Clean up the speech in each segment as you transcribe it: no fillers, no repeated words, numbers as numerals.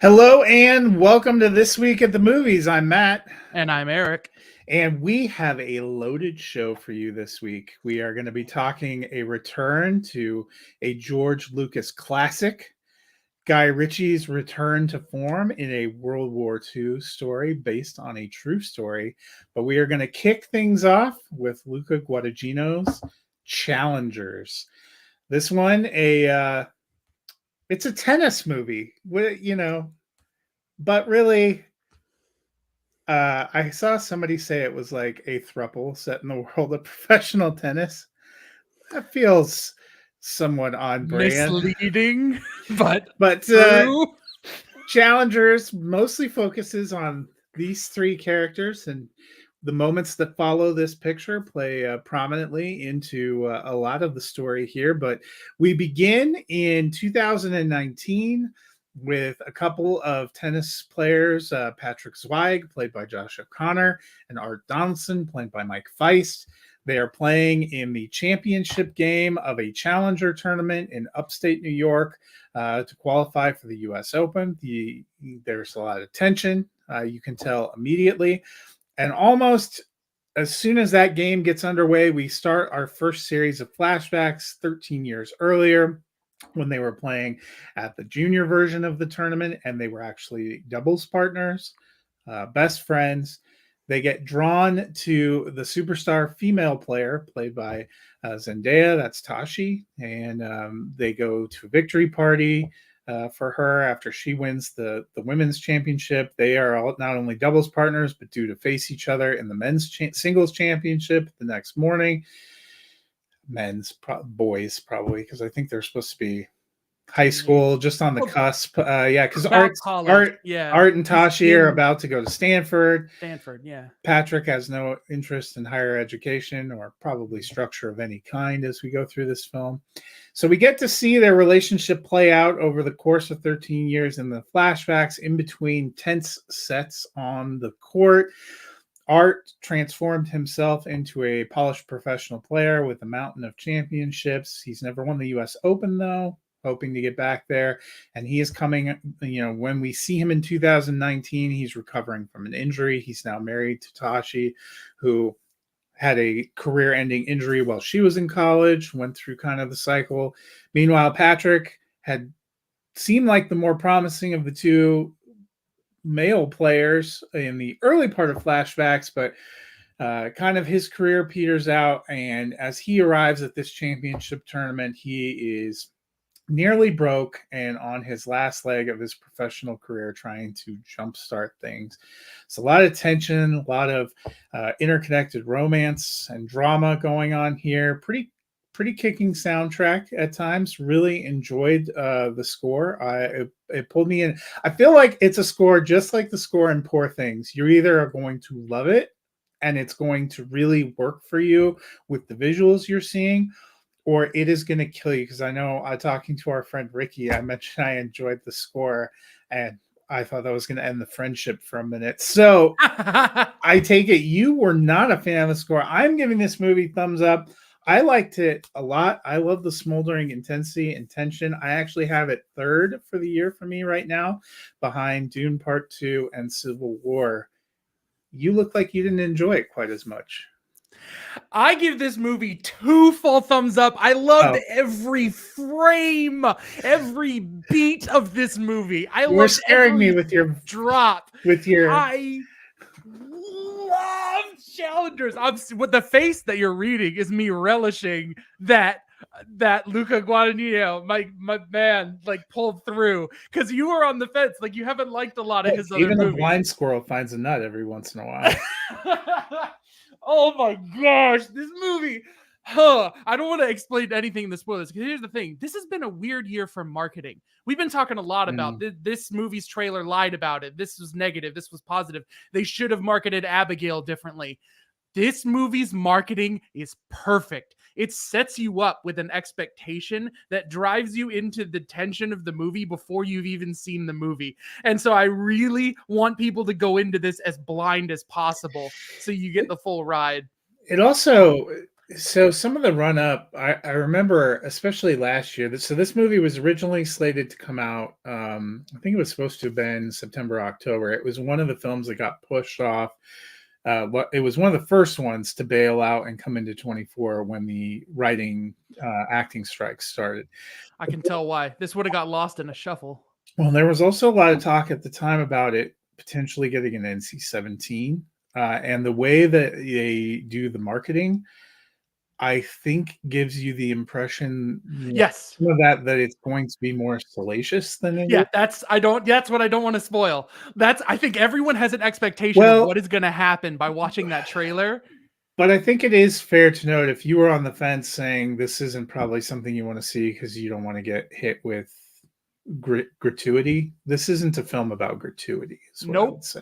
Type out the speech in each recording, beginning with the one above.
Hello and welcome to This Week at the Movies. I'm Matt. And I'm Eric. And we have a loaded show for you this week. We are going to be talking a return to a George Lucas classic, Guy Ritchie's return to form in a World War II story based on a true story. But we are going to kick things off with Luca Guadagnino's Challengers. This one, it's a tennis movie, but really, I saw somebody say it was like a throuple set in the world of professional tennis. That feels somewhat on brand. Misleading, but true. Challengers mostly focuses on these three characters, and the moments that follow this picture play prominently into a lot of the story here. But we begin in 2019 with a couple of tennis players, Patrick Zweig, played by Josh O'Connor, and Art Donaldson, played by Mike Feist. They are playing in the championship game of a challenger tournament in upstate New York to qualify for the U.S. Open. There's a lot of tension. You can tell immediately. And almost as soon as that game gets underway, we start our first series of flashbacks 13 years earlier when they were playing at the junior version of the tournament, and they were actually doubles partners, best friends. They get drawn to the superstar female player played by Zendaya, that's Tashi, and they go to a victory party for her after she wins the women's championship. They are all not only doubles partners, but due to face each other in the men's singles championship the next morning. Boys probably, because I think they're supposed to be high school, just on the cusp. Because Art and Tashi are about to go to Stanford. Yeah. Patrick has no interest in higher education or probably structure of any kind as we go through this film. So we get to see their relationship play out over the course of 13 years in the flashbacks in between tense sets on the court. Art transformed himself into a polished professional player with a mountain of championships. He's never won the U.S. Open, though, hoping to get back there. And he is coming, when we see him in 2019, he's recovering from an injury. He's now married to Tashi, who had a career-ending injury while she was in college, went through kind of the cycle. Meanwhile, Patrick had seemed like the more promising of the two male players in the early part of flashbacks, but kind of his career peters out. And as he arrives at this championship tournament, he is nearly broke and on his last leg of his professional career, trying to jumpstart things. It's a lot of tension, a lot of interconnected romance and drama going on here. Pretty kicking soundtrack at times. Really enjoyed the score. It pulled me in. I feel like it's a score just like the score in Poor Things. You're either going to love it and it's going to really work for you with the visuals you're seeing, or it is going to kill you. Because I know, talking to our friend Ricky, I mentioned I enjoyed the score, and I thought that was going to end the friendship for a minute. So I take it you were not a fan of the score. I'm giving this movie thumbs up. I liked it a lot. I love the smoldering intensity and tension. I actually have it third for the year for me right now, behind Dune Part 2 and Civil War. You look like you didn't enjoy it quite as much. I give this movie 2 full thumbs up. I loved every frame, every beat of this movie. You're scaring me with your drop. I love Challengers. What the face that you're reading is me relishing that Luca Guadagnino, my man, like pulled through, because you were on the fence. Like, you haven't liked a lot of his other movies. Even a blind squirrel finds a nut every once in a while. Oh my gosh, this movie. I don't want to explain anything in the spoilers, because here's the thing. This has been a weird year for marketing. We've been talking a lot about this movie's trailer lied about it. This was negative. This was positive. They should have marketed Abigail differently. This movie's marketing is perfect. It sets you up with an expectation that drives you into the tension of the movie before you've even seen the movie. And so I really want people to go into this as blind as possible so you get the full ride. It also So some of the run up, I remember, especially last year. So this movie was originally slated to come out. I think it was supposed to have been September, October. It was one of the films that got pushed off. It was one of the first ones to bail out and come into 24 when the writing acting strikes started. I can tell why. This would have got lost in a shuffle. Well, there was also a lot of talk at the time about it potentially getting an NC-17, and the way that they do the marketing, I think, gives you the impression, Yes. some of that it's going to be more salacious than it is. Yeah, that's what I don't want to spoil. I think everyone has an expectation of Well, what is going to happen by watching that trailer. but I think it is fair to note, if you were on the fence saying this isn't probably something you want to see because you don't want to get hit with gratuity, this isn't a film about gratuity, is what I would Nope. say.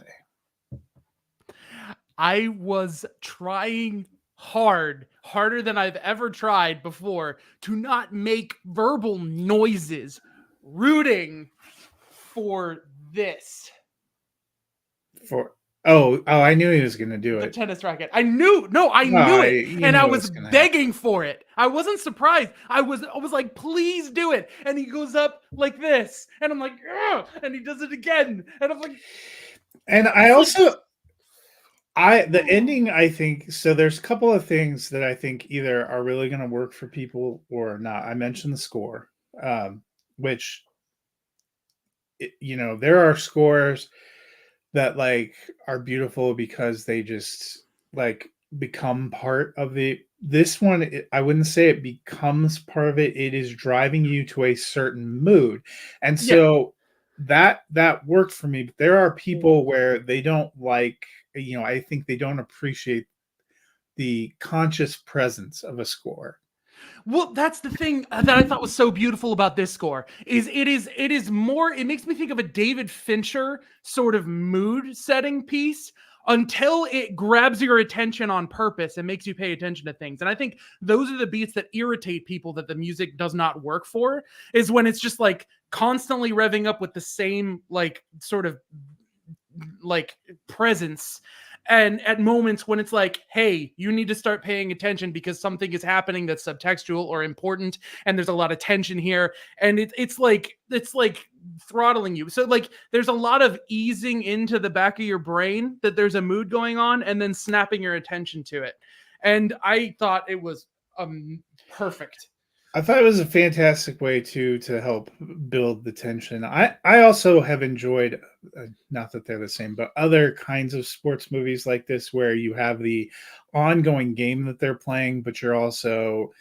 I was trying harder than I've ever tried before, to not make verbal noises rooting for this. I knew he was going to do The it. tennis racket. I knew it. You And knew I it was gonna happen. begging for it. I wasn't surprised. I was like, please do it. And he goes up like this. And I'm like, ugh! And he does it again. And I'm like, and I also, the ending, I think, so there's a couple of things that I think either are really going to work for people or not. I mentioned the score, which, there are scores that like are beautiful because they just like become part of this one. I wouldn't say it becomes part of it. It is driving you to a certain mood. And yeah. so that worked for me. But there are people where they don't like, I think they don't appreciate the conscious presence of a score. Well, that's the thing that I thought was so beautiful about this score is it is more, it makes me think of a David Fincher sort of mood setting piece until it grabs your attention on purpose and makes you pay attention to things. And I think those are the beats that irritate people that the music does not work for, is when it's just like constantly revving up with the same like sort of like presence, and at moments when it's like, hey, you need to start paying attention because something is happening that's subtextual or important, and there's a lot of tension here, and it's like throttling you. So like there's a lot of easing into the back of your brain that there's a mood going on, and then snapping your attention to it. And I thought it was perfect. I thought it was a fantastic way to help build the tension. I also have enjoyed, not that they're the same, but other kinds of sports movies like this where you have the ongoing game that they're playing, but you're also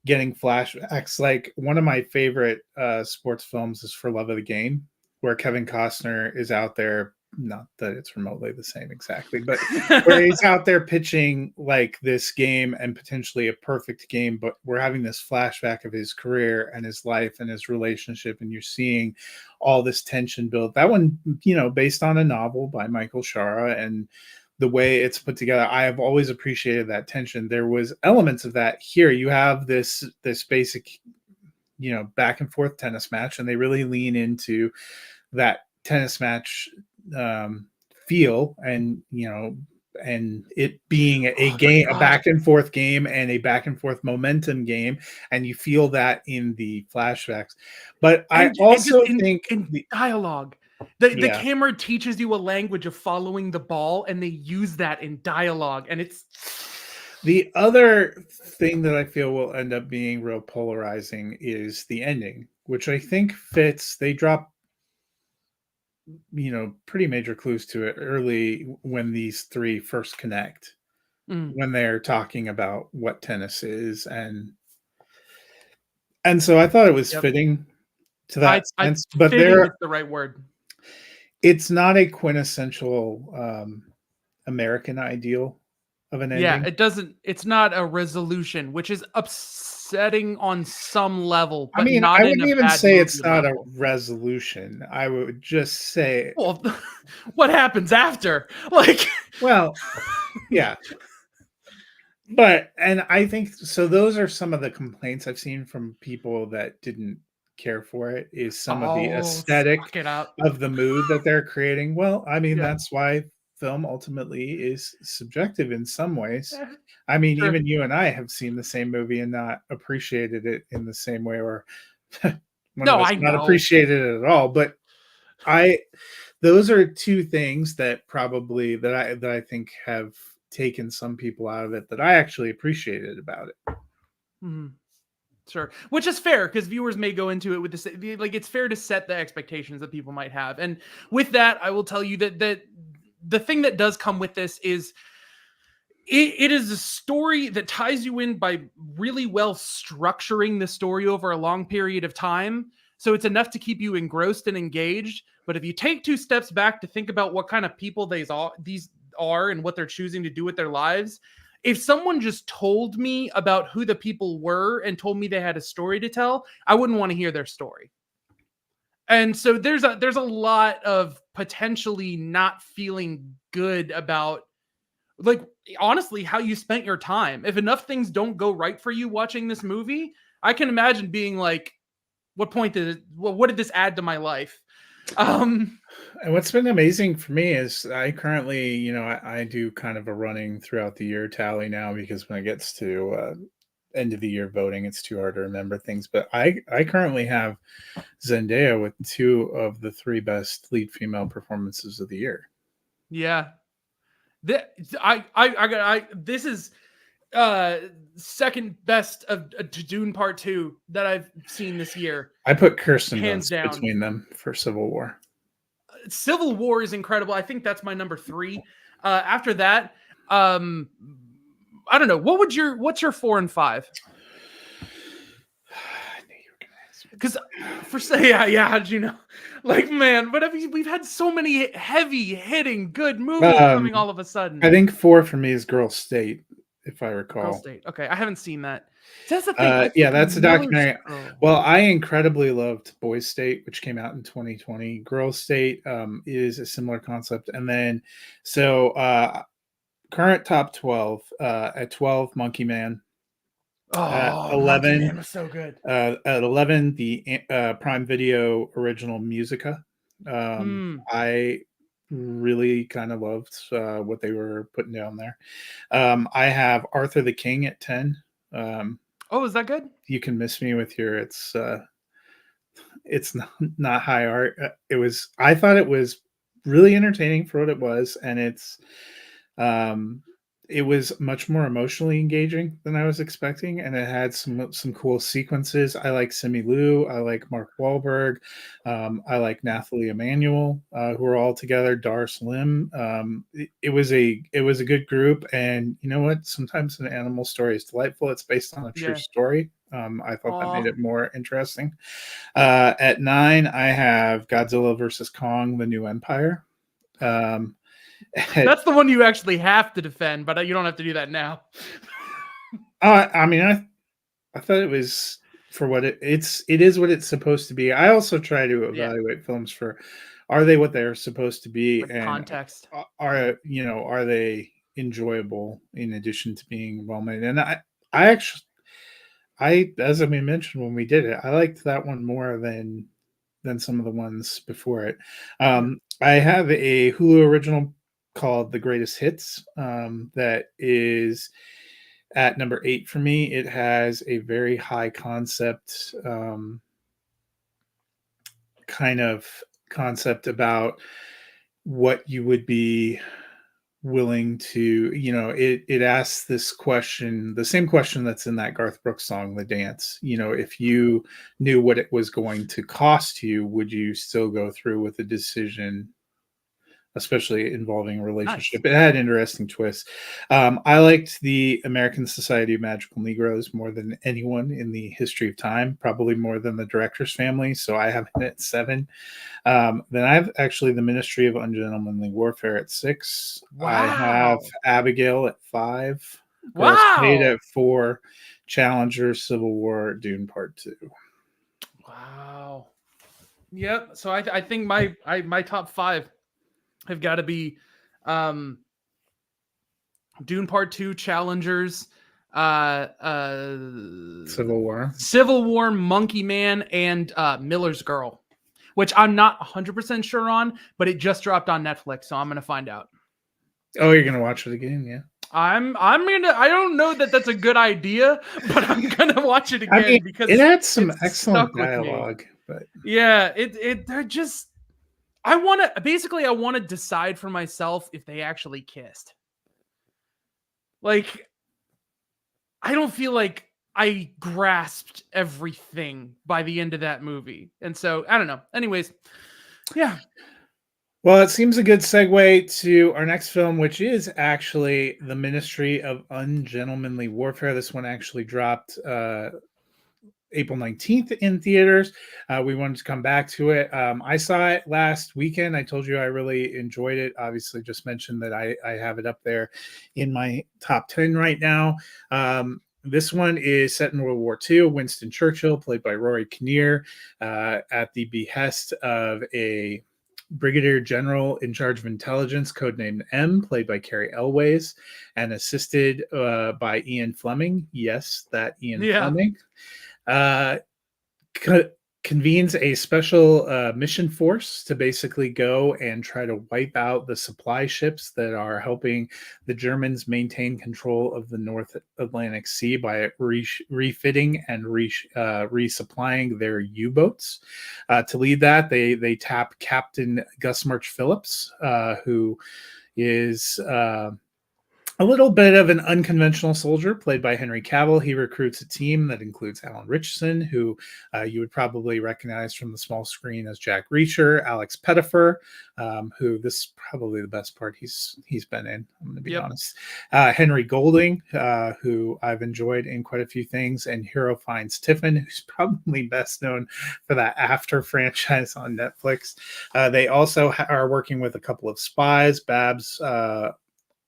getting flashbacks. Like one of my favorite sports films is For Love of the Game, where Kevin Costner is out there. Not that it's remotely the same exactly, but where he's out there pitching like this game and potentially a perfect game, but we're having this flashback of his career and his life and his relationship, and you're seeing all this tension build. That one, based on a novel by Michael Shara, and the way it's put together, I have always appreciated that tension. There was elements of that here. You have this basic, back and forth tennis match, and they really lean into that tennis match feel, and and it being a game, a back and forth game, and a back and forth momentum game, and you feel that in the flashbacks. But I also think in dialogue, the camera teaches you a language of following the ball, and they use that in dialogue, and it's the other thing that I feel will end up being real polarizing is the ending, which I think fits. They drop pretty major clues to it early when these three first connect, when they're talking about what tennis is, and so I thought it was fitting to that sense. But fitting is the right word. It's not a quintessential American ideal of an ending. Yeah, it doesn't. It's not a resolution, which is upsetting on some level. But not I wouldn't even say it's not level. a resolution. I would just say, well, what happens after? Like, well, yeah. But, and I think so. Those are some of the complaints I've seen from people that didn't care for it, is some of the aesthetic of the mood that they're creating. Well, I mean, that's why film ultimately is subjective in some ways. I mean, True. even you and I have seen the same movie and not appreciated it in the same way, or one No, of us I not know. appreciated it at all. But I, those are two things that probably that I think have taken some people out of it that I actually appreciated about it. Mhm. Sure, which is fair because viewers may go into it with this. Like, it's fair to set the expectations that people might have, and with that, I will tell you that the thing that does come with this is it is a story that ties you in by really well structuring the story over a long period of time. So it's enough to keep you engrossed and engaged. But if you take two steps back to think about what kind of people these are and what they're choosing to do with their lives, if someone just told me about who the people were and told me they had a story to tell, I wouldn't want to hear their story. And so there's a lot of potentially not feeling good about, like, honestly, how you spent your time. If enough things don't go right for you watching this movie, I can imagine being like, what did this add to my life? And what's been amazing for me is I currently, I do kind of a running throughout the year tally now, because when it gets to end of the year voting, it's too hard to remember things. But I currently have Zendaya with 2 of the 3 best lead female performances of the year. Yeah. This is second best to Dune Part 2 that I've seen this year. I put Kirsten Hands Dunst down. between them for Civil War. Civil War is incredible. I think that's my number 3. After that, I don't know. What's your 4 and 5? Because how did you know? Like, man, but I mean, we've had so many heavy hitting good movies coming all of a sudden. I think 4 for me is Girl State, if I recall. Girl State. Okay, I haven't seen that. That's the thing. Yeah, that's a documentary. Girl. Well, I incredibly loved Boys State, which came out in 2020. Girl State is a similar concept. And then, current top 12, at 12, Monkey Man. At 11, Monkey Man was so good. At 11, the Prime Video original Musica. I really kind of loved what they were putting down there. I have Arthur the King at 10. Is that good? You Can Miss Me with Your it's not high art. I thought it was really entertaining for what it was, and it was much more emotionally engaging than I was expecting, and it had some cool sequences. I like Simu Liu, I like Mark Wahlberg, I like Nathalie Emmanuel, who are all together. Dar Slim. It was a good group, and you know what? Sometimes an animal story is delightful. It's based on a true story. I thought that made it more interesting. At 9, I have Godzilla versus Kong: The New Empire. That's the one you actually have to defend, but you don't have to do that now. I mean, I thought it was for what it is what it's supposed to be. I also try to evaluate films for, are they what they're supposed to be, with and context. Are they enjoyable in addition to being well made? And I actually, as I mentioned when we did it, I liked that one more than some of the ones before it. I have a Hulu original called The Greatest Hits, that is at number 8 for me. It has a very high concept, kind of concept about what you would be willing to, it asks this question, the same question that's in that Garth Brooks song, The Dance. If you knew what it was going to cost you, would you still go through with the decision, especially involving a relationship? Nice. It had interesting twists. I liked the American Society of Magical Negroes more than anyone in the history of time, probably more than the director's family. So I have it at 7. Then I have actually the Ministry of Ungentlemanly Warfare at 6. Wow. I have Abigail at 5. Girl State at 4. Challenger, Civil War, Dune Part 2. Wow. Yep. So I think my top 5 have got to be Dune Part 2, Challengers, Civil War, Monkey Man, and Miller's Girl, which I'm not 100% sure on, but it just dropped on Netflix, so I'm going to find out. Oh, you're gonna watch it again? Yeah. I don't know that that's a good idea, but I'm gonna watch it I mean, again it because had some it's excellent stuck with me. dialogue, but Yeah, they're just I want to decide for myself if they actually kissed. Like, I don't feel like I grasped everything by the end of that movie. And so, I don't know. Anyways, yeah. well, it seems a good segue to our next film, which is actually The Ministry of Ungentlemanly Warfare. This one actually dropped April 19th in theaters. We wanted to come back to it. I saw it last weekend. I told you I really enjoyed it. Obviously, just mentioned that I have it up there in my top 10 right now. This one is set in World War II. Winston Churchill, played by Rory Kinnear, at the behest of a brigadier general in charge of intelligence, codenamed M, played by Carrie Elways, and assisted by Ian Fleming. Yes, that Ian Yeah. Fleming uh, co- convenes a special mission force to basically go and try to wipe out the supply ships that are helping the Germans maintain control of the North Atlantic Sea by refitting and resupplying their U-boats. To lead that, they tap Captain Gus March Phillips, who is a little bit of an unconventional soldier played by Henry Cavill. He recruits a team that includes Alan Richardson, who you would probably recognize from the small screen as Jack Reacher, Alex Pettifer, who this is probably the best part he's been in, I'm going to be Yep. honest. Henry Golding, who I've enjoyed in quite a few things, and Hero Finds Tiffin, who's probably best known for that After franchise on Netflix. They also are working with a couple of spies, Babs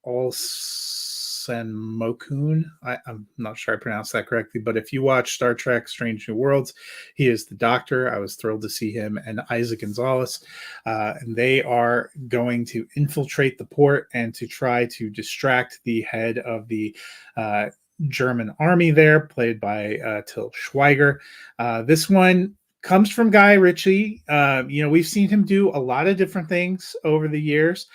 Olsenmokun. I'm not sure I pronounced that correctly, but if you watch Star Trek Strange New Worlds, he is the Doctor. I was thrilled to see him, and Isaac Gonzalez. And they are going to infiltrate the port and to try to distract the head of the German army there, played by Till Schweiger. This one comes from Guy Ritchie. We've seen him do a lot of different things over the years.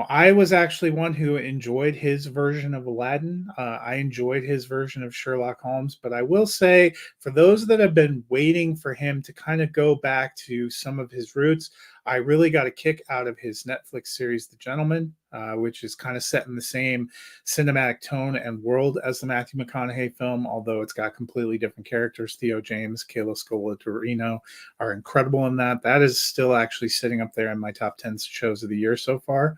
I was actually one who enjoyed his version of Aladdin. I enjoyed his version of Sherlock Holmes, but I will say, for those that have been waiting for him to kind of go back to some of his roots, I really got a kick out of his Netflix series, The Gentleman, which is kind of set in the same cinematic tone and world as the Matthew McConaughey film, although it's got completely different characters. Theo James, Kayla Scolatorino are incredible in that. That is still actually sitting up there in my top 10 shows of the year so far.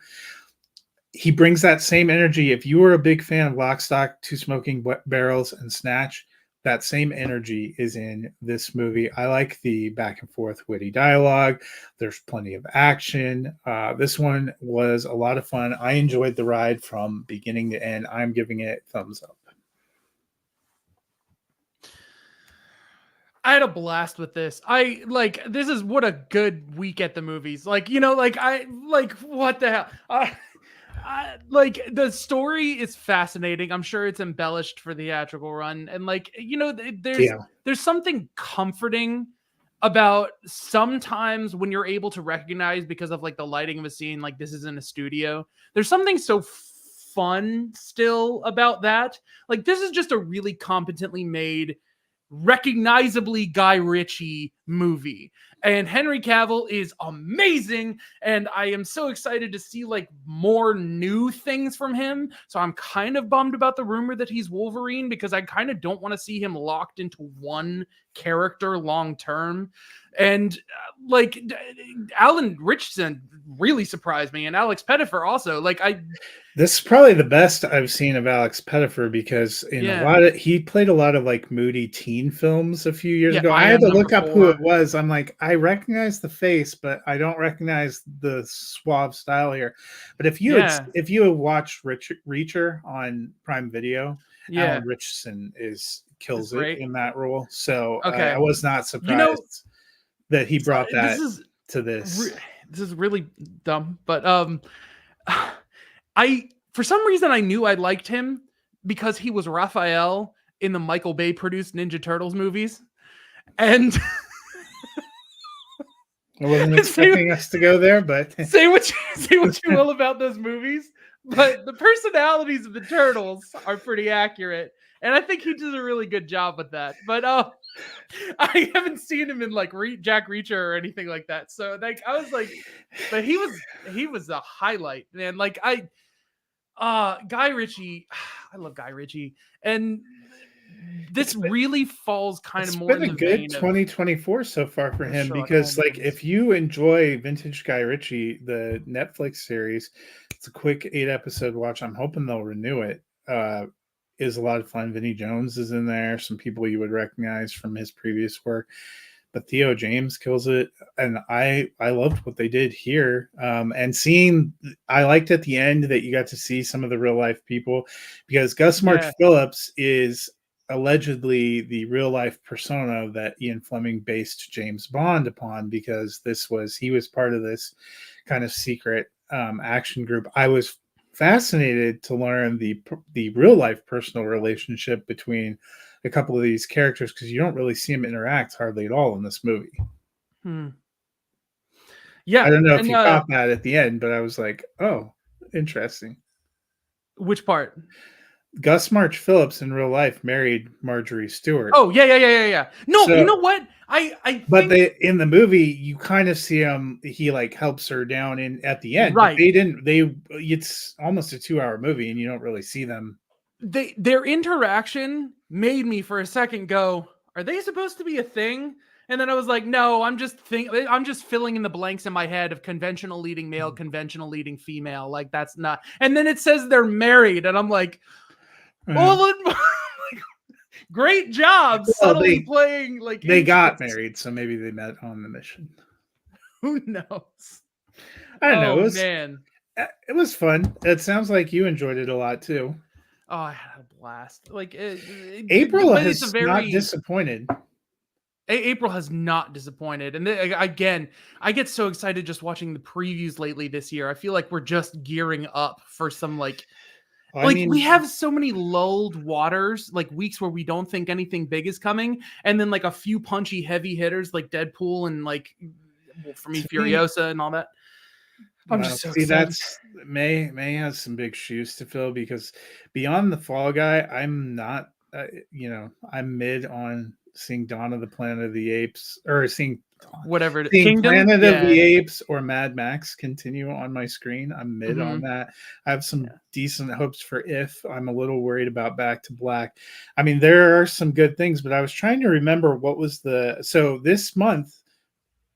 He brings that same energy. If you were a big fan of Lock, Stock, Two Smoking Barrels, and Snatch, that same energy is in this movie. I like the back and forth witty dialogue. There's plenty of action. This one was a lot of fun. I enjoyed the ride from beginning to end. I'm giving it thumbs up. I had a blast with this. This is what a good week at the movies. What the hell? The story is fascinating. I'm sure it's embellished for the theatrical run, and there's something comforting about sometimes when you're able to recognize, because of like the lighting of a scene, like this is in a studio. There's something so fun still about that. Like, this is just a really competently made, recognizably Guy Ritchie movie, and Henry Cavill is amazing, and I am so excited to see like more new things from him. So I'm kind of bummed about the rumor that he's Wolverine, because I kind of don't want to see him locked into one character long term. And Alan Richardson really surprised me, and Alex Pettifer also. This is probably the best I've seen of Alex Pettifer, because he played a lot of like moody teen films a few years ago. I had to look up who it was. I'm like, I recognize the face, but I don't recognize the suave style here. But if you have watched Reacher on Prime Video, Alan Richardson kills it in that role. So I was not surprised that he brought that to this. This is really dumb, but for some reason I knew I liked him because he was Raphael in the Michael Bay produced Ninja Turtles movies. And I wasn't expecting us to go there, but say what you will about those movies, but the personalities of the turtles are pretty accurate, and I think he did a really good job with that. But I haven't seen him in like Jack Reacher or anything like that, so like I was like, but he was a highlight, man. Like Guy Ritchie, I love Guy Ritchie, and this really falls kind it's of more been in a the good vein of 2024 so far for him, Sherlock because like Holmes. if you enjoy vintage Guy Ritchie, the Netflix series, it's a quick 8-episode watch. I'm hoping they'll renew it. Is a lot of fun. Vinnie Jones is in there, some people you would recognize from his previous work, but Theo James kills it, and I loved what they did here. And seeing, I liked at the end that you got to see some of the real life people, because Gus March Yeah. Phillips is allegedly the real life persona that Ian Fleming based James Bond upon, because he was part of this kind of secret action group. I was fascinated to learn the real life personal relationship between a couple of these characters, because you don't really see them interact hardly at all in this movie. Hmm. I Yeah, don't know if and you caught that at the end, but I was like, oh, interesting. which part? Gus March Phillips in real life married Marjorie Stewart. Oh, yeah. No, you So, know what? I but think they, in the movie, you kind of see him. He like helps her down in at the end, but right. they didn't. It's almost a 2-hour movie, and you don't really see them. Their interaction made me for a second go, are they supposed to be a thing? And then I was like, no, I'm just filling in the blanks in my head of conventional leading male, conventional leading female. Like that's not. And then it says they're married, and I'm like, well, great job Well, subtly playing like they got interests. married, so maybe they met on the mission. Who knows? I don't know. Oh man. It was fun. It sounds like you enjoyed it a lot too. Oh, I had a blast. Like, April but it's a has not very disappointed. April has not disappointed, and again, I get so excited just watching the previews lately this year. I feel like we're just gearing up for some I mean, we have so many lulled waters, like weeks where we don't think anything big is coming, and then like a few punchy heavy hitters like Deadpool and like, well, for me, Furiosa and all that. I'm well, just so see, excited. that's May has some big shoes to fill, because beyond the Fall Guy, I'm not. I'm mid on seeing Dawn of the Planet of the Apes, or Whatever seeing Kingdom, Planet of yeah, the Apes or Mad Max continue on my screen. I'm mid on that. I have some decent hopes for If. I'm a little worried about Back to Black. I mean, there are some good things, but I was trying to remember what was so this month.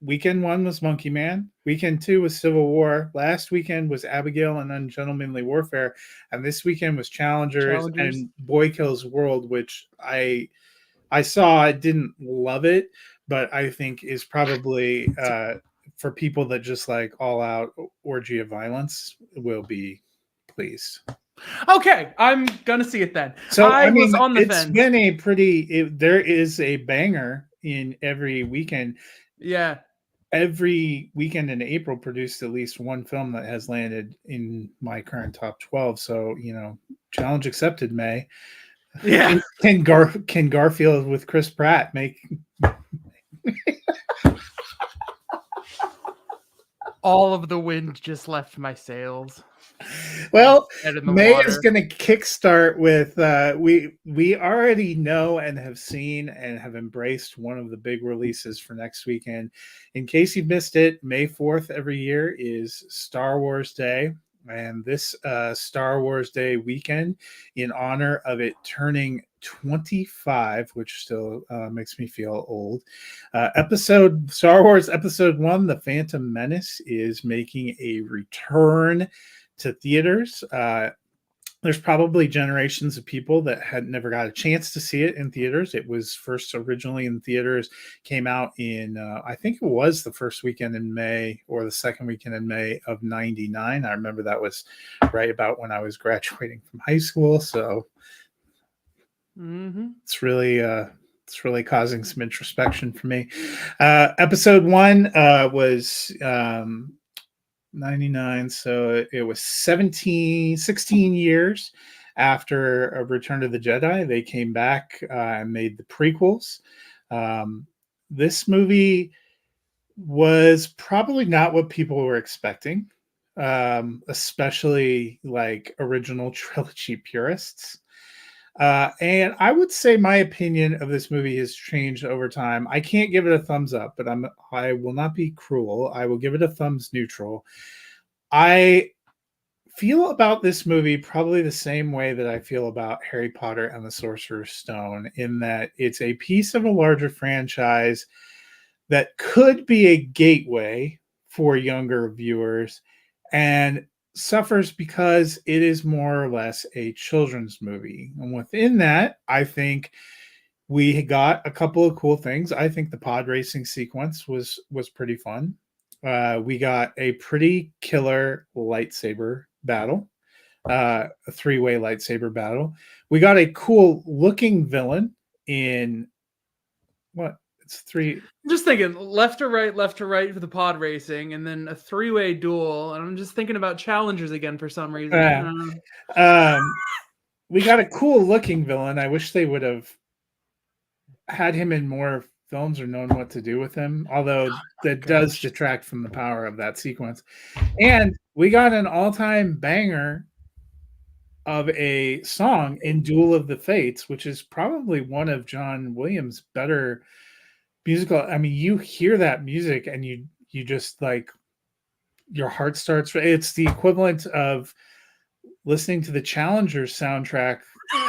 Weekend 1 was Monkey Man. Weekend 2 was Civil War. Last weekend was Abigail and Ungentlemanly Warfare, and this weekend was Challengers Challengers. and Boy Kills World, which I saw. I didn't love it, but I think is probably for people that just like all out orgy of violence will be pleased. Okay, I'm gonna see it then. So I I was mean, on the it's fence. been there is a banger in every weekend. Yeah. Every weekend in April produced at least one film that has landed in my current top 12. So, challenge accepted, May. Yeah. Can Garfield with Chris Pratt make All of the wind just left my sails. Well, Head in the May is water. going to kickstart with we already know and have seen and have embraced one of the big releases for next weekend. In case you missed it, May 4th every year is Star Wars Day, and this Star Wars Day weekend, in honor of it turning 25, which still makes me feel old. Star Wars Episode 1, The Phantom Menace, is making a return to theaters. There's probably generations of people that had never got a chance to see it in theaters. It was first originally in theaters, came out in, I think it was the first weekend in May or the second weekend in May of '99. I remember that was right about when I was graduating from high school. So it's really causing some introspection for me. Episode 1 was 99, so it was 16 years after a Return of the Jedi. They came back and made the prequels. This movie was probably not what people were expecting, especially like original trilogy purists. And I would say my opinion of this movie has changed over time. I can't give it a thumbs up, but I will not be cruel. I will give it a thumbs neutral. I feel about this movie probably the same way that I feel about Harry Potter and the Sorcerer's Stone, in that it's a piece of a larger franchise that could be a gateway for younger viewers and suffers because it is more or less a children's movie. And within that, I think we got a couple of cool things. I think the pod racing sequence was pretty fun. We got a pretty killer lightsaber battle, a three-way lightsaber battle. We got a cool looking villain in what? It's three. I'm just thinking left to right for the pod racing, and then a three-way duel. And I'm just thinking about challengers again for some reason. We got a cool looking villain. I wish they would have had him in more films or known what to do with him, although that does detract from the power of that sequence. And we got an all-time banger of a song in Duel of the Fates, which is probably one of John Williams' better musical. I mean, you hear that music and you just like your heart starts. It's the equivalent of listening to the Challengers soundtrack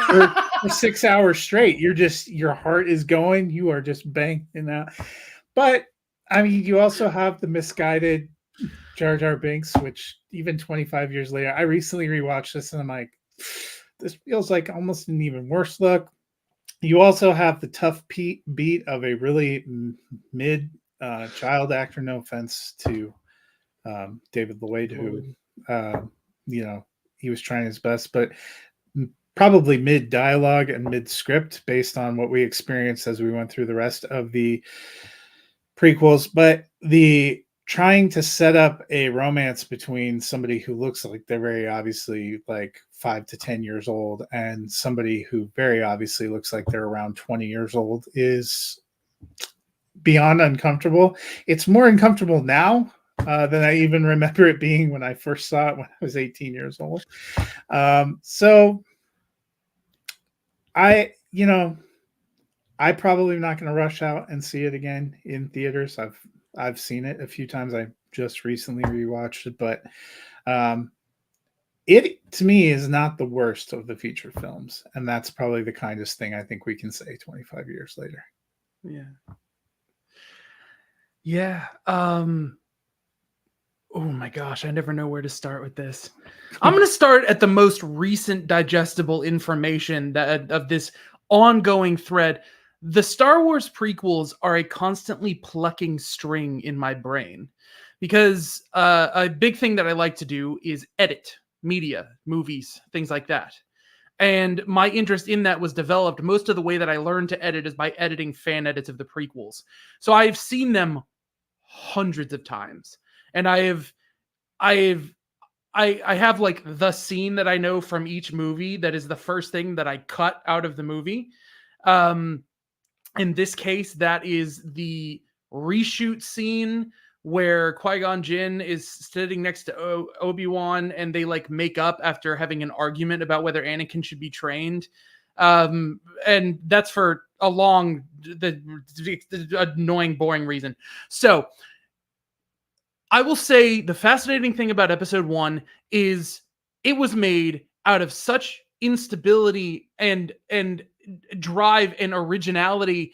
for 6 hours straight. Your heart is going, you are just banging out. But I mean, you also have the misguided Jar Jar Binks, which even 25 years later, I recently rewatched this and I'm like, this feels like almost an even worse look. You also have the tough beat of a really mid child actor. No offense to David Lloyd, who he was trying his best, but probably mid dialogue and mid script based on what we experienced as we went through the rest of the prequels. But the trying to set up a romance between somebody who looks like they're very obviously like 5 to 10 years old and somebody who very obviously looks like they're around 20 years old is beyond uncomfortable. It's more uncomfortable now than I even remember it being when I first saw it when I was 18 years old. So I probably not going to rush out and see it again in theaters. I've seen it a few times. I just recently rewatched it, but it to me is not the worst of the feature films, and that's probably the kindest thing I think we can say 25 years later. Yeah. Oh my gosh, I never know where to start with this. I'm going to start at the most recent digestible information of this ongoing thread. The Star Wars prequels are a constantly plucking string in my brain because a big thing that I like to do is edit media, movies, things like that. And my interest in that was developed. Most of the way that I learned to edit is by editing fan edits of the prequels. So I've seen them hundreds of times. And I have like the scene that I know from each movie that is the first thing that I cut out of the movie. In this case, that is the reshoot scene where Qui-Gon Jinn is sitting next to Obi-Wan and they like make up after having an argument about whether Anakin should be trained. And that's for a long, the annoying, boring reason. So I will say the fascinating thing about episode 1 is it was made out of such instability and drive and originality.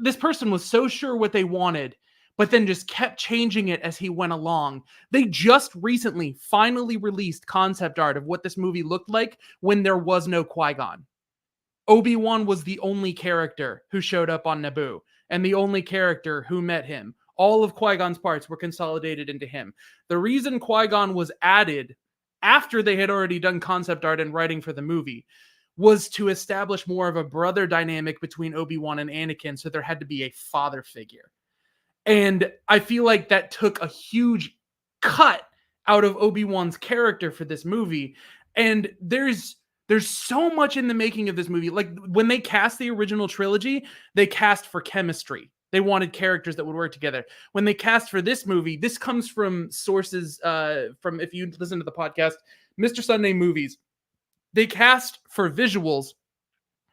This person was so sure what they wanted, but then just kept changing it as he went along. They just recently finally released concept art of what this movie looked like when there was no Qui-Gon. Obi-Wan was the only character who showed up on Naboo and the only character who met him. All of Qui-Gon's parts were consolidated into him. The reason Qui-Gon was added after they had already done concept art and writing for the movie was to establish more of a brother dynamic between Obi-Wan and Anakin, so there had to be a father figure. And I feel like that took a huge cut out of Obi-Wan's character for this movie. And there's so much in the making of this movie. Like when they cast the original trilogy, they cast for chemistry. They wanted characters that would work together. When they cast for this movie, this comes from sources from, if you listen to the podcast, Mr. Sunday Movies. They cast for visuals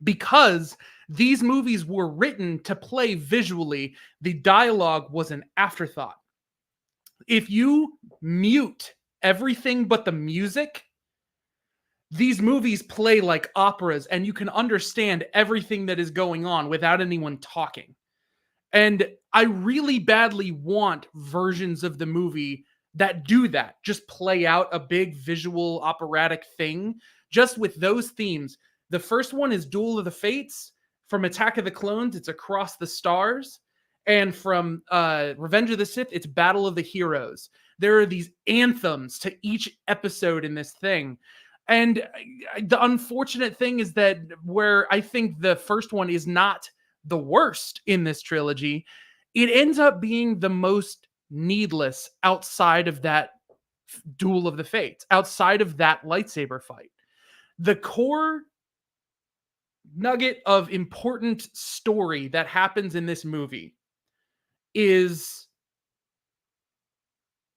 because these movies were written to play visually. The dialogue was an afterthought. If you mute everything but the music, these movies play like operas and you can understand everything that is going on without anyone talking. And I really badly want versions of the movie that do that, just play out a big visual operatic thing just with those themes. The first one is Duel of the Fates. From Attack of the Clones, it's Across the Stars. And from Revenge of the Sith, it's Battle of the Heroes. There are these anthems to each episode in this thing. And the unfortunate thing is that where I think the first one is not the worst in this trilogy, it ends up being the most needless outside of that Duel of the Fates, outside of that lightsaber fight. The core nugget of important story that happens in this movie is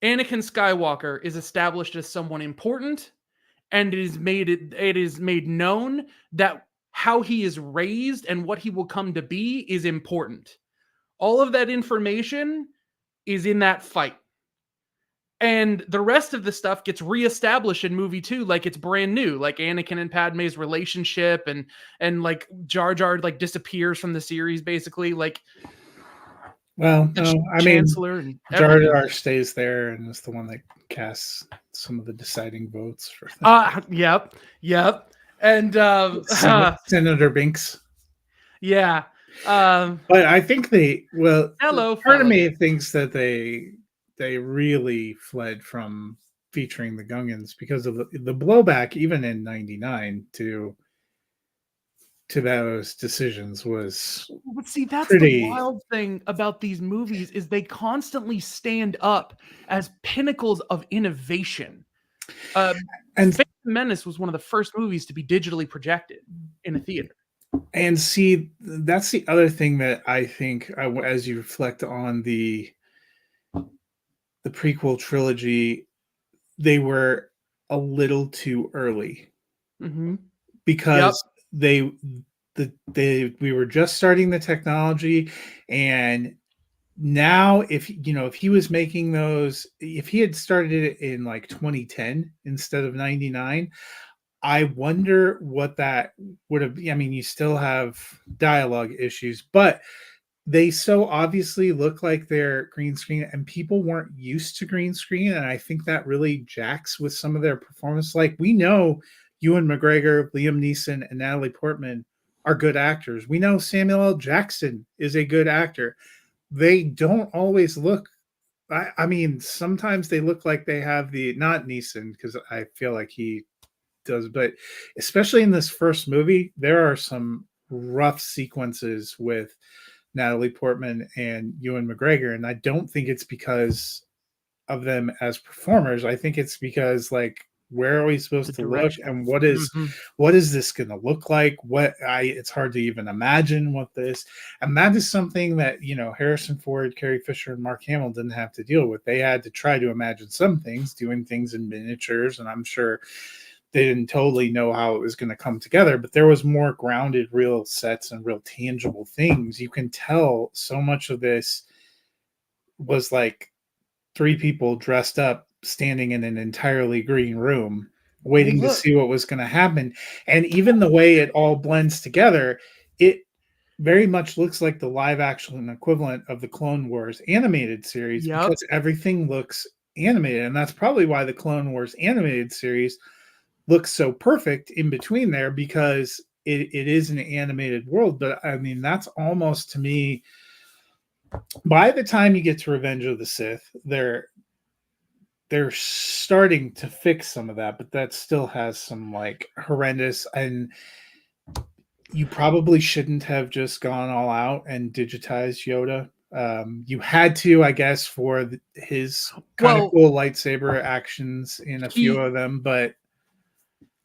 Anakin Skywalker is established as someone important, and it is made known that how he is raised and what he will come to be is important. All of that information is in that fight. And the rest of the stuff gets reestablished in movie 2 like it's brand new, like Anakin and Padme's relationship and like Jar Jar like disappears from the series basically, like well, no, I mean, Chancellor and Jar Jar stays there and is the one that casts some of the deciding votes for yep. And Senator Binks. Yeah. But I think hello, part of me thinks that they really fled from featuring the Gungans because of the blowback, even in '99 to those decisions was. But see, that's pretty... the wild thing about these movies is they constantly stand up as pinnacles of innovation. And Phantom Menace was one of the first movies to be digitally projected in a theater. And see, that's the other thing that I think, as you reflect on the prequel trilogy, they were a little too early because we were just starting the technology, and now if he was making those, if he had started it in like 2010 instead of 99, I wonder what that would have been. I mean, you still have dialogue issues, but they so obviously look like they're green screen, and people weren't used to green screen. And I think that really jacks with some of their performance. Like, we know Ewan McGregor, Liam Neeson, and Natalie Portman are good actors. We know Samuel L. Jackson is a good actor. They don't always look, I mean, sometimes they look like they have not Neeson, because I feel like he does, but especially in this first movie, there are some rough sequences with Natalie Portman and Ewan McGregor, and I don't think it's because of them as performers. I think it's because, like, where are we supposed to look, and what is this going to look like? It's hard to even imagine what this, and that is something that Harrison Ford, Carrie Fisher, and Mark Hamill didn't have to deal with. They had to try to imagine some things, doing things in miniatures, and I'm sure they didn't totally know how it was going to come together, but there was more grounded, real sets and real tangible things. You can tell so much of this was like 3 people dressed up, standing in an entirely green room, waiting to see what was going to happen. And even the way it all blends together, it very much looks like the live action equivalent of the Clone Wars animated series, because everything looks animated. And that's probably why the Clone Wars animated series looks so perfect in between there, because it is an animated world. But I mean, that's almost, to me, by the time you get to Revenge of the Sith, they're starting to fix some of that, but that still has some like horrendous, and you probably shouldn't have just gone all out and digitized Yoda. You had to, I guess, for his kind of cool lightsaber actions in a few of them, but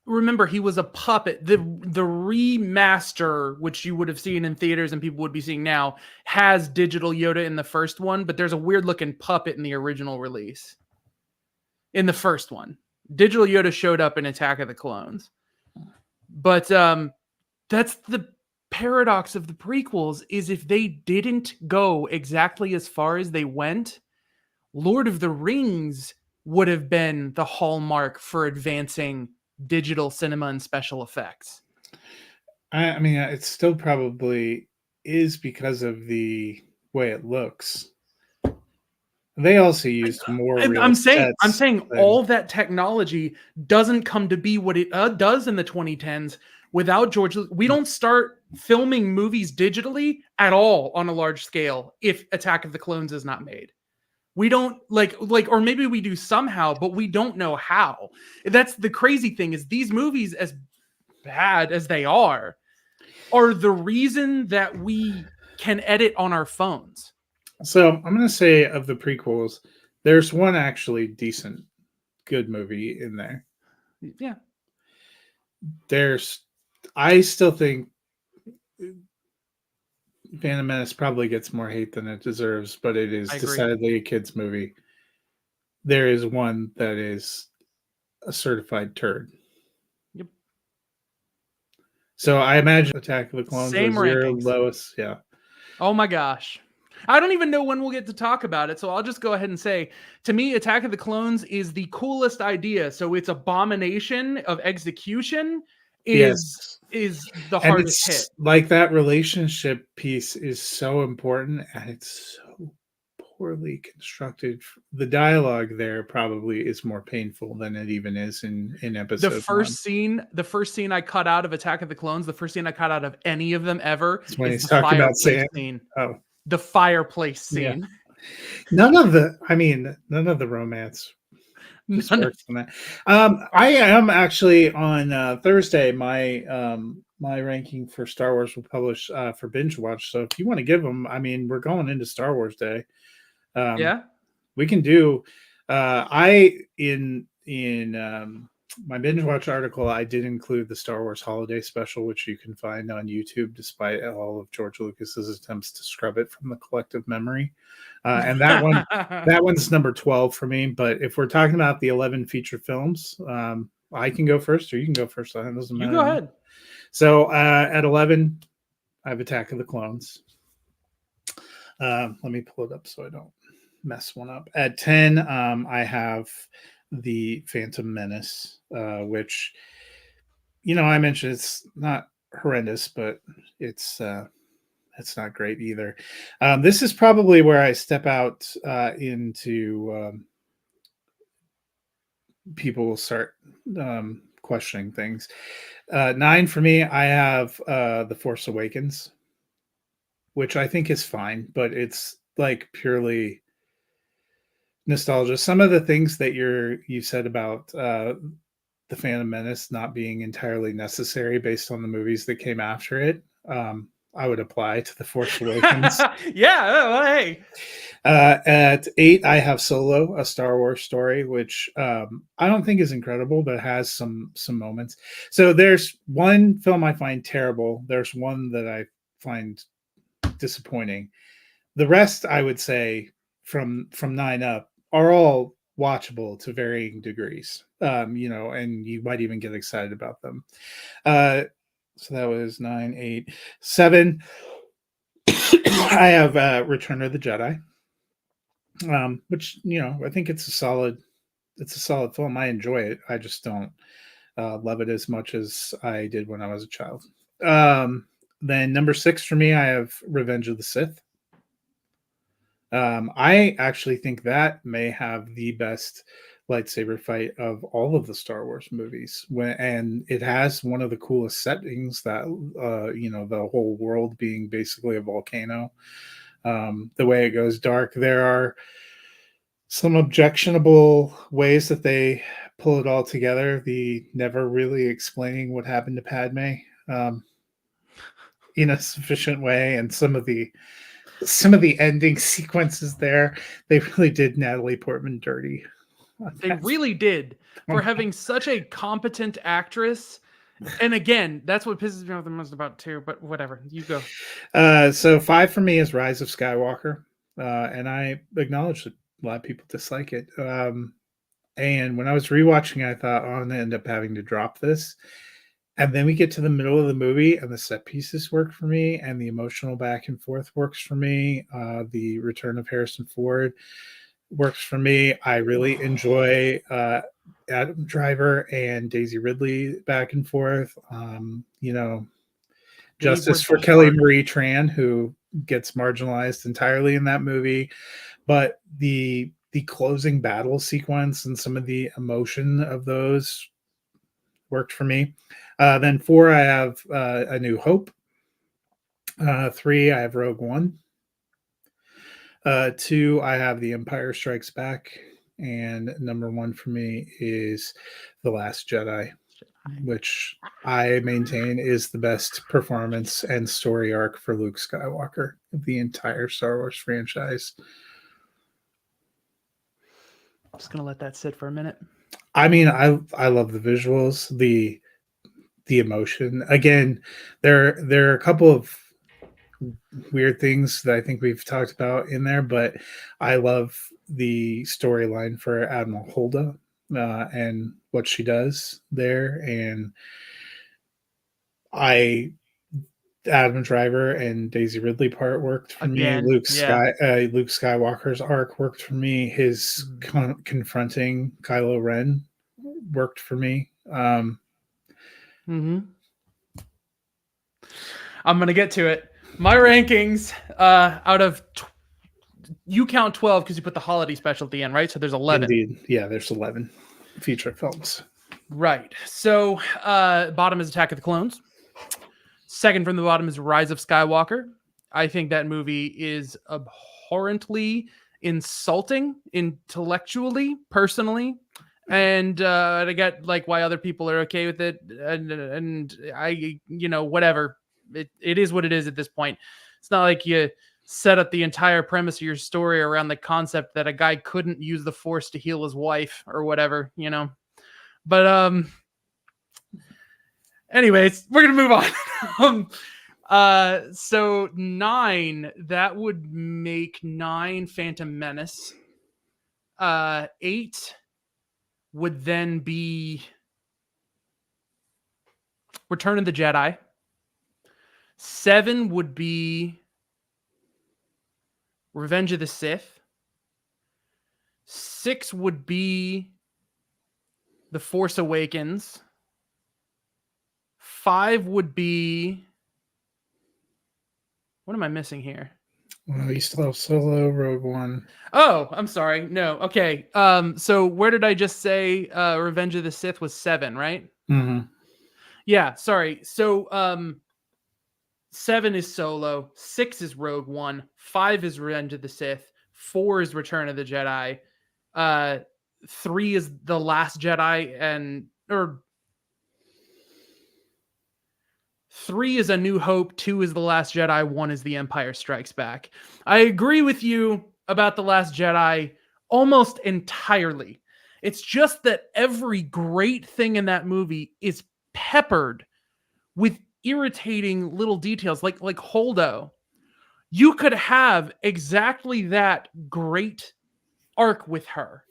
remember, he was a puppet. The remaster, which you would have seen in theaters and people would be seeing now, has digital Yoda in the first one, but there's a weird looking puppet in the original release. In the first one, digital Yoda showed up in Attack of the Clones. But that's the paradox of the prequels, is if they didn't go exactly as far as they went, Lord of the Rings would have been the hallmark for advancing digital cinema and special effects. I mean, it still probably is because of the way it looks. They also used more real I'm sets saying than- all that technology doesn't come to be what it does in the 2010s without George. We don't start filming movies digitally at all on a large scale if Attack of the Clones is not made. We don't like, or maybe we do somehow, but we don't know how. That's the crazy thing, is these movies, as bad as they are the reason that we can edit on our phones. So I'm going to say, of the prequels, there's one actually decent, good movie in there. Yeah. I still think Phantom Menace probably gets more hate than it deserves, but it is decidedly a kid's movie. There is one that is a certified turd. Yep. So I imagine Attack of the Clones Same was your rankings. lowest. Yeah. Oh my gosh. I don't even know when we'll get to talk about it, so I'll just go ahead and say, to me, Attack of the Clones is the coolest idea. So its abomination of execution is the hardest hit. Like, that relationship piece is so important, and it's so poorly constructed. The dialogue there probably is more painful than it even is in episode the first scene I cut out of Attack of the Clones, the first scene I cut out of any of them ever, is when is he's the talking about fireplace Sam. scene. Oh, the fireplace scene. Yeah. None of the romance just works on that. I am actually on Thursday. My ranking for Star Wars will publish for binge watch. So if you want to give them, I mean, we're going into Star Wars Day. Yeah, we can do. In my binge watch article, I did include the Star Wars Holiday Special, which you can find on YouTube, despite all of George Lucas's attempts to scrub it from the collective memory. And that one's number 12 for me. But if we're talking about the 11 feature films, I can go first, or you can go first. It doesn't matter. You go ahead. So at 11, I have Attack of the Clones. Let me pull it up so I don't mess one up. At 10, I have the Phantom Menace, which, I mentioned it's not horrendous, but it's not great either. This is probably where I step out into people will start questioning things. 9 for me, I have The Force Awakens, which I think is fine, but it's like purely nostalgia. Some of the things that you said about the Phantom Menace not being entirely necessary based on the movies that came after it, I would apply to The Force Awakens. Yeah, well, hey. At 8, I have Solo, A Star Wars Story, which I don't think is incredible, but has some moments. So there's one film I find terrible. There's one that I find disappointing. The rest, I would say, from 9 up, are all watchable to varying degrees. And you might even get excited about them. So that was 9, 8, 7. I have Return of the Jedi, which I think it's a solid film. I enjoy it. I just don't love it as much as I did when I was a child. Then number 6 for me, I have Revenge of the Sith. I actually think that may have the best lightsaber fight of all of the Star Wars movies, and it has one of the coolest settings, that the whole world being basically a volcano. The way it goes dark, there are some objectionable ways that they pull it all together. The never really explaining what happened to Padme in a sufficient way, and some of the ending sequences there, they really did Natalie Portman dirty. They really did, for having such a competent actress. And again, that's what pisses me off the most about too. But whatever, you go. So 5 for me is Rise of Skywalker, and I acknowledge that a lot of people dislike it. And when I was rewatching, I thought, oh, I'm gonna end up having to drop this. And then we get to the middle of the movie, and the set pieces work for me, and the emotional back and forth works for me. The return of Harrison Ford works for me. I really enjoy Adam Driver and Daisy Ridley back and forth. Justice for Kelly Marie Tran, who gets marginalized entirely in that movie, but the closing battle sequence and some of the emotion of those worked for me. Then 4, I have A New Hope. 3, I have Rogue One. 2, I have The Empire Strikes Back, and number 1 for me is The Last Jedi, which I maintain is the best performance and story arc for Luke Skywalker of the entire Star Wars franchise. I'm just gonna let that sit for a minute. I mean, I love the visuals, the emotion. Again, there are a couple of weird things that I think we've talked about in there, but I love the storyline for Admiral Holda and what she does there. And Adam Driver and Daisy Ridley part worked for me. Luke Skywalker's arc worked for me. His confronting Kylo Ren worked for me. I'm gonna get to it. My rankings out of you count 12 because you put the holiday special at the end, right? So there's 11. Indeed. Yeah, there's 11 feature films. Right. So bottom is Attack of the Clones. Second from the bottom is Rise of Skywalker. I think that movie is abhorrently insulting intellectually, personally. And I get like why other people are okay with it. And I, whatever. It is what it is at this point. It's not like you set up the entire premise of your story around the concept that a guy couldn't use the Force to heal his wife or whatever, But anyways, we're gonna move on. So 9, that would make 9 Phantom Menace. 8 would then be Return of the Jedi. 7 would be Revenge of the Sith. 6 would be The Force Awakens. 5 would be... What am I missing here? Well, you still have Solo, Rogue One. Oh, I'm sorry. No. Okay. So where did I just say Revenge of the Sith was 7, right? Mm-hmm. Yeah, sorry. So 7 is Solo, 6 is Rogue One, 5 is Revenge of the Sith, 4 is Return of the Jedi, 3 is The Last Jedi, or 3 is A New Hope, 2 is The Last Jedi, 1 is The Empire Strikes Back. I agree with you about The Last Jedi almost entirely. It's just that every great thing in that movie is peppered with irritating little details like Holdo. You could have exactly that great arc with her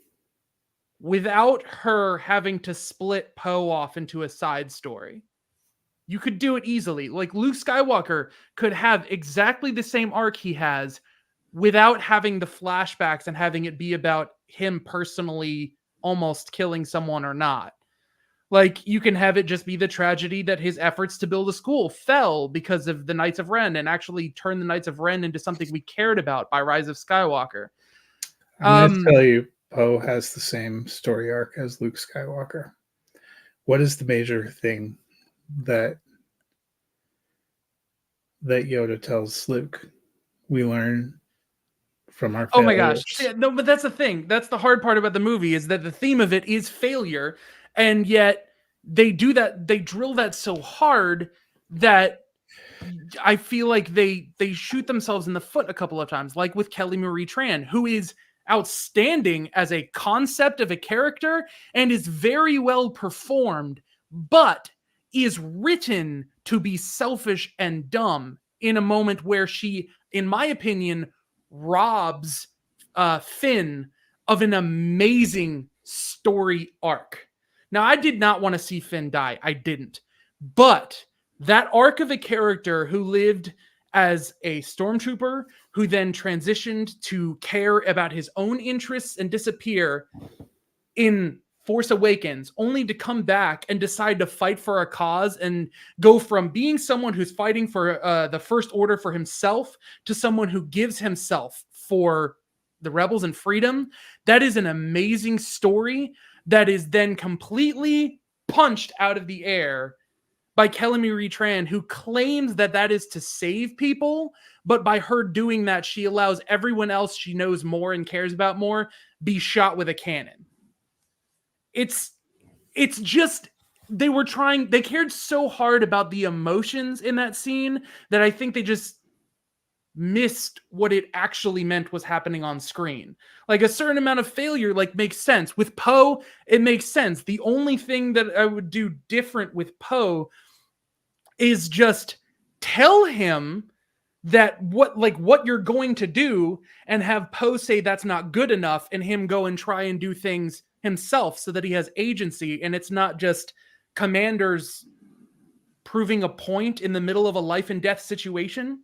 without her having to split Poe off into a side story. You could do it easily. Like Luke Skywalker could have exactly the same arc he has without having the flashbacks and having it be about him personally almost killing someone or not. Like, you can have it just be the tragedy that his efforts to build a school fell because of the Knights of Ren and actually turn the Knights of Ren into something we cared about by Rise of Skywalker. I'm going to tell you, Poe has the same story arc as Luke Skywalker. What is the major thing that Yoda tells Luke? We learn from our failures. Oh my gosh. Yeah, no, but that's the thing. That's the hard part about the movie is that the theme of it is failure. And yet they do that. They drill that so hard that I feel like they shoot themselves in the foot a couple of times, like with Kelly Marie Tran, who is outstanding as a concept of a character and is very well performed, but is written to be selfish and dumb in a moment where she, in my opinion, robs Finn of an amazing story arc. Now, I did not want to see Finn die. I didn't. But that arc of a character who lived as a stormtrooper, who then transitioned to care about his own interests and disappear in Force Awakens, only to come back and decide to fight for a cause and go from being someone who's fighting for the First Order for himself to someone who gives himself for the rebels and freedom. That is an amazing story that is then completely punched out of the air by Kelly Marie Tran, who claims that that is to save people, but by her doing that, she allows everyone else she knows more and cares about more be shot with a cannon. It's just, they cared so hard about the emotions in that scene that I think they just missed what it actually meant was happening on screen. Like, a certain amount of failure makes sense. With Poe, it makes sense. The only thing that I would do different with Poe is just tell him that what you're going to do, and have Poe say that's not good enough and him go and try and do things himself so that he has agency, and it's not just commanders proving a point in the middle of a life and death situation.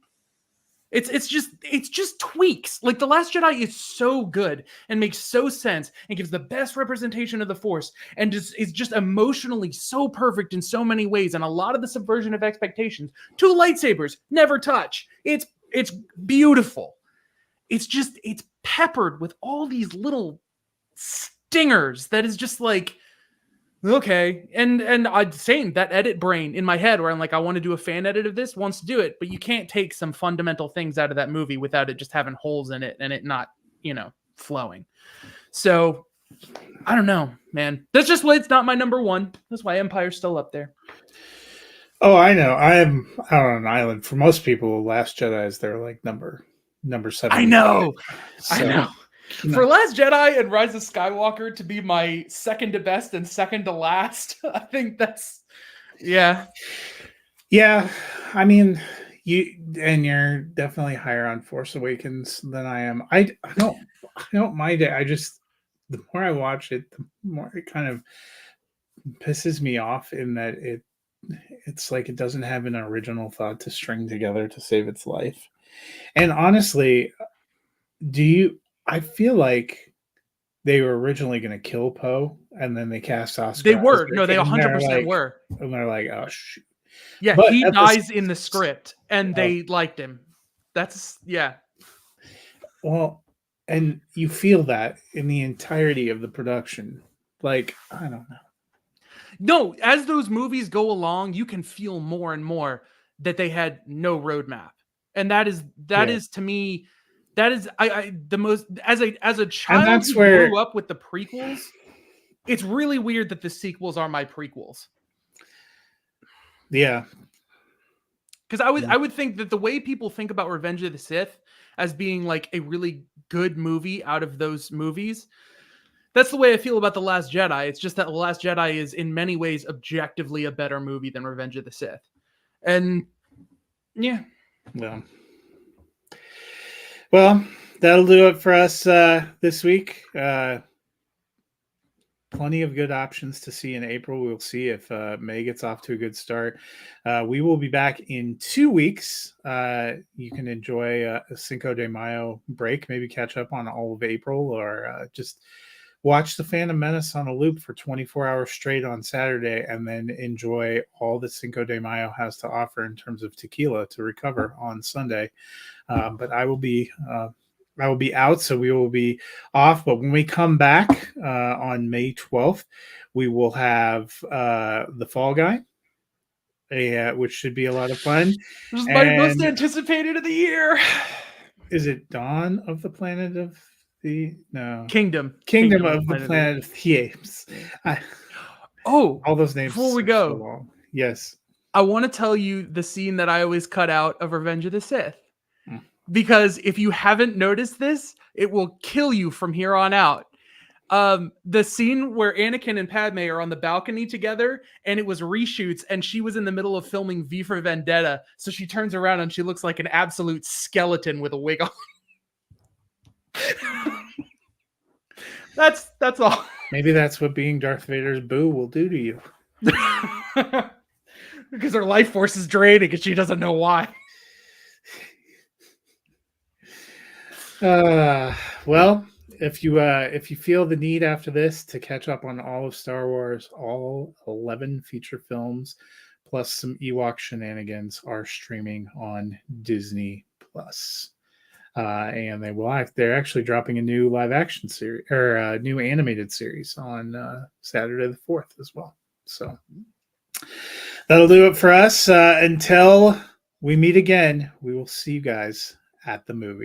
It's just tweaks. Like, The Last Jedi is so good and makes so sense and gives the best representation of the Force and is just emotionally so perfect in so many ways, and a lot of the subversion of expectations. 2 lightsabers, never touch. It's beautiful. It's peppered with all these little stingers that is just like, okay. And I'm saying that edit brain in my head where I'm like, I want to do a fan edit of this, wants to do it, but you can't take some fundamental things out of that movie without it just having holes in it and it not, flowing. So I don't know, man. That's just why it's not my number one. That's why Empire's still up there. Oh, I know. I am out on an island. For most people, Last Jedi is their number 7. I know. So, I know. For Last Jedi and Rise of Skywalker to be my second to best and second to last, I think that's, yeah. Yeah, I mean, you're definitely higher on Force Awakens than I am. I don't mind it. I just, the more I watch it, the more it kind of pisses me off in that it's like it doesn't have an original thought to string together to save its life. And honestly, I feel like they were originally going to kill Poe, and then they cast Oscar. They were. Isaac, no, they 100% were. And they're like, oh, shoot. Yeah, but he dies in the script, and they liked him. That's, yeah. Well, and you feel that in the entirety of the production. Like, I don't know. No, as those movies go along, you can feel more and more that they had no roadmap. And that is to me, that is the most, as a child who grew up with the prequels, it's really weird that the sequels are my prequels. Yeah. Because I would think that the way people think about Revenge of the Sith as being like a really good movie out of those movies, that's the way I feel about The Last Jedi. It's just that The Last Jedi is in many ways objectively a better movie than Revenge of the Sith. And yeah. Well, that'll do it for us this week. Plenty of good options to see in April. We'll see if May gets off to a good start. We will be back in 2 weeks. You can enjoy a Cinco de Mayo break, maybe catch up on all of April, or just watch the Phantom Menace on a loop for 24 hours straight on Saturday, and then enjoy all that Cinco de Mayo has to offer in terms of tequila to recover on Sunday. But I will be out, so we will be off. But when we come back on May 12th, we will have the Fall Guy, which should be a lot of fun. This is my most anticipated of the year. Is it Dawn of the Planet of the Kingdom of the Planet of the Apes? All those names. Before we go, so long. Yes, I want to tell you the scene that I always cut out of Revenge of the Sith. because if you haven't noticed this, it will kill you from here on out. The scene where Anakin and Padme are on the balcony together, and it was reshoots, and she was in the middle of filming V for Vendetta, so she turns around and she looks like an absolute skeleton with a wig on. That's all. Maybe that's what being Darth Vader's boo will do to you. Because her life force is draining and she doesn't know why. Well, if you feel the need after this to catch up on all of Star Wars, all 11 feature films, plus some Ewok shenanigans are streaming on Disney Plus. And they're actually dropping a new live action series or a new animated series on Saturday the 4th as well. So that'll do it for us. Until we meet again, we will see you guys at the movies.